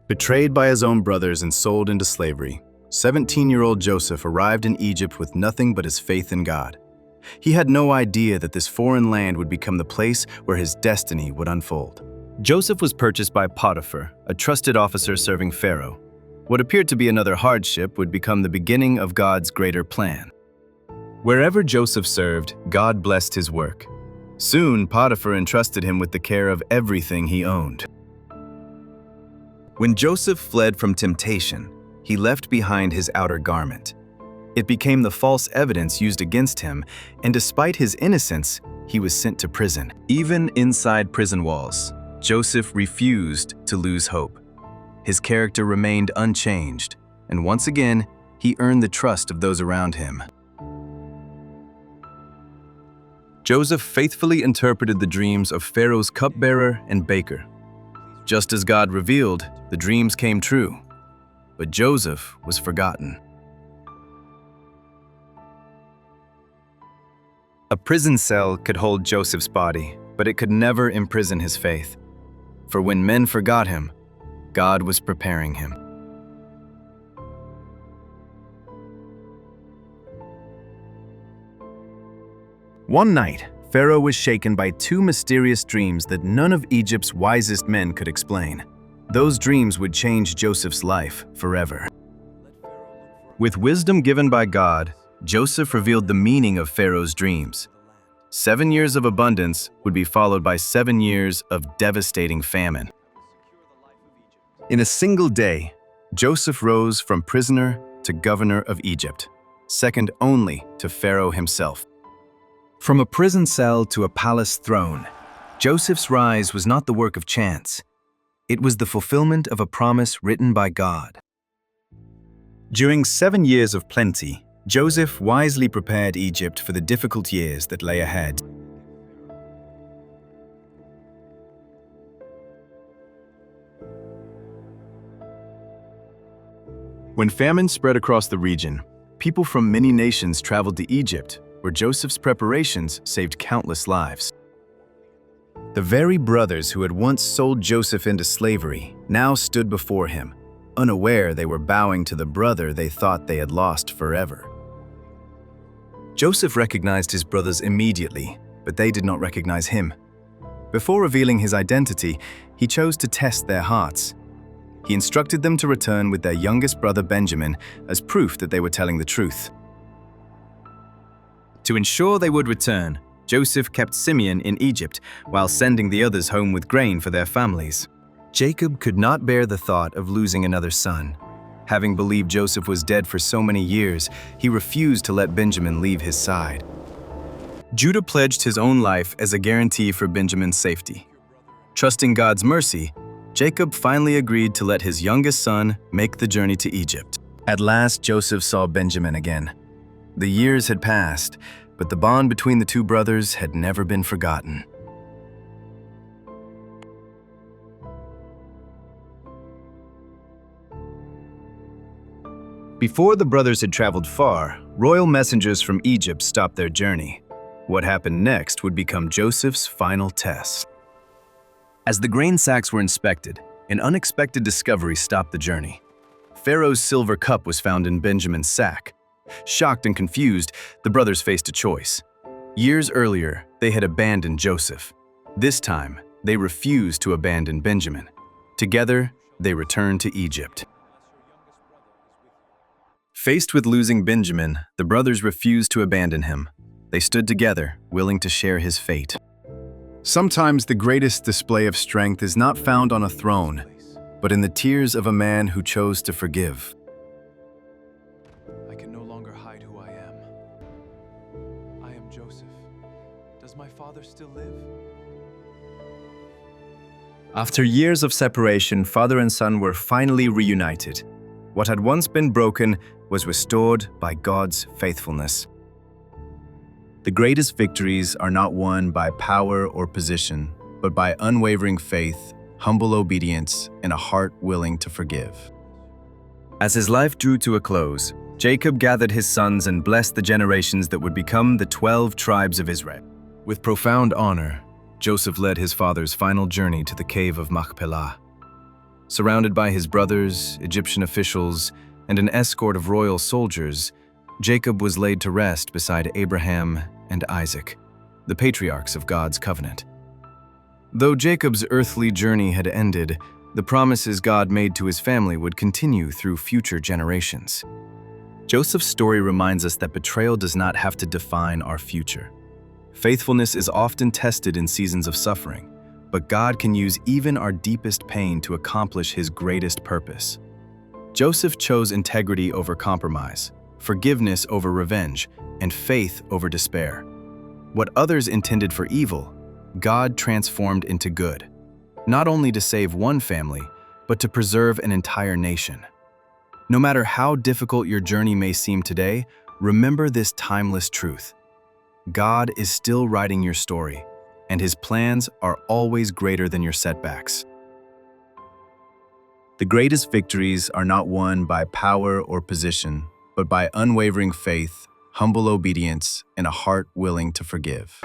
Betrayed by his own brothers and sold into slavery, 17-year-old Joseph arrived in Egypt with nothing but his faith in God. He had no idea that this foreign land would become the place where his destiny would unfold. Joseph was purchased by Potiphar, a trusted officer serving Pharaoh. What appeared to be another hardship would become the beginning of God's greater plan. Wherever Joseph served, God blessed his work. Soon, Potiphar entrusted him with the care of everything he owned. When Joseph fled from temptation, he left behind his outer garment. It became the false evidence used against him, and despite his innocence, he was sent to prison. Even inside prison walls, Joseph refused to lose hope. His character remained unchanged, and once again, he earned the trust of those around him. Joseph faithfully interpreted the dreams of Pharaoh's cupbearer and baker. Just as God revealed, the dreams came true, but Joseph was forgotten. A prison cell could hold Joseph's body, but it could never imprison his faith. For when men forgot him, God was preparing him. One night, Pharaoh was shaken by two mysterious dreams that none of Egypt's wisest men could explain. Those dreams would change Joseph's life forever. With wisdom given by God, Joseph revealed the meaning of Pharaoh's dreams. 7 years of abundance would be followed by 7 years of devastating famine. In a single day, Joseph rose from prisoner to governor of Egypt, second only to Pharaoh himself. From a prison cell to a palace throne, Joseph's rise was not the work of chance. It was the fulfillment of a promise written by God. During 7 years of plenty, Joseph wisely prepared Egypt for the difficult years that lay ahead. When famine spread across the region, people from many nations traveled to Egypt, where Joseph's preparations saved countless lives. The very brothers who had once sold Joseph into slavery now stood before him, unaware they were bowing to the brother they thought they had lost forever. Joseph recognized his brothers immediately, but they did not recognize him. Before revealing his identity, he chose to test their hearts. He instructed them to return with their youngest brother Benjamin as proof that they were telling the truth. To ensure they would return, Joseph kept Simeon in Egypt while sending the others home with grain for their families. Jacob could not bear the thought of losing another son. Having believed Joseph was dead for so many years, he refused to let Benjamin leave his side. Judah pledged his own life as a guarantee for Benjamin's safety. Trusting God's mercy, Jacob finally agreed to let his youngest son make the journey to Egypt. At last, Joseph saw Benjamin again. The years had passed, but the bond between the two brothers had never been forgotten. Before the brothers had traveled far, royal messengers from Egypt stopped their journey. What happened next would become Joseph's final test. As the grain sacks were inspected, an unexpected discovery stopped the journey. Pharaoh's silver cup was found in Benjamin's sack. Shocked and confused, the brothers faced a choice. Years earlier, they had abandoned Joseph. This time, they refused to abandon Benjamin. Together, they returned to Egypt. Faced with losing Benjamin, the brothers refused to abandon him. They stood together, willing to share his fate. Sometimes the greatest display of strength is not found on a throne, but in the tears of a man who chose to forgive. I can no longer hide who I am. I am Joseph. Does my father still live? After years of separation, father and son were finally reunited. What had once been broken was restored by God's faithfulness. The greatest victories are not won by power or position, but by unwavering faith, humble obedience, and a heart willing to forgive. As his life drew to a close, Jacob gathered his sons and blessed the generations that would become the 12 tribes of Israel. With profound honor, Joseph led his father's final journey to the cave of Machpelah. Surrounded by his brothers, Egyptian officials, and an escort of royal soldiers, Jacob was laid to rest beside Abraham and Isaac, the patriarchs of God's covenant. Though Jacob's earthly journey had ended, the promises God made to his family would continue through future generations. Joseph's story reminds us that betrayal does not have to define our future. Faithfulness is often tested in seasons of suffering, but God can use even our deepest pain to accomplish his greatest purpose. Joseph chose integrity over compromise, forgiveness over revenge, and faith over despair. What others intended for evil, God transformed into good, not only to save one family, but to preserve an entire nation. No matter how difficult your journey may seem today, remember this timeless truth. God is still writing your story, and his plans are always greater than your setbacks. The greatest victories are not won by power or position, but by unwavering faith, humble obedience, and a heart willing to forgive.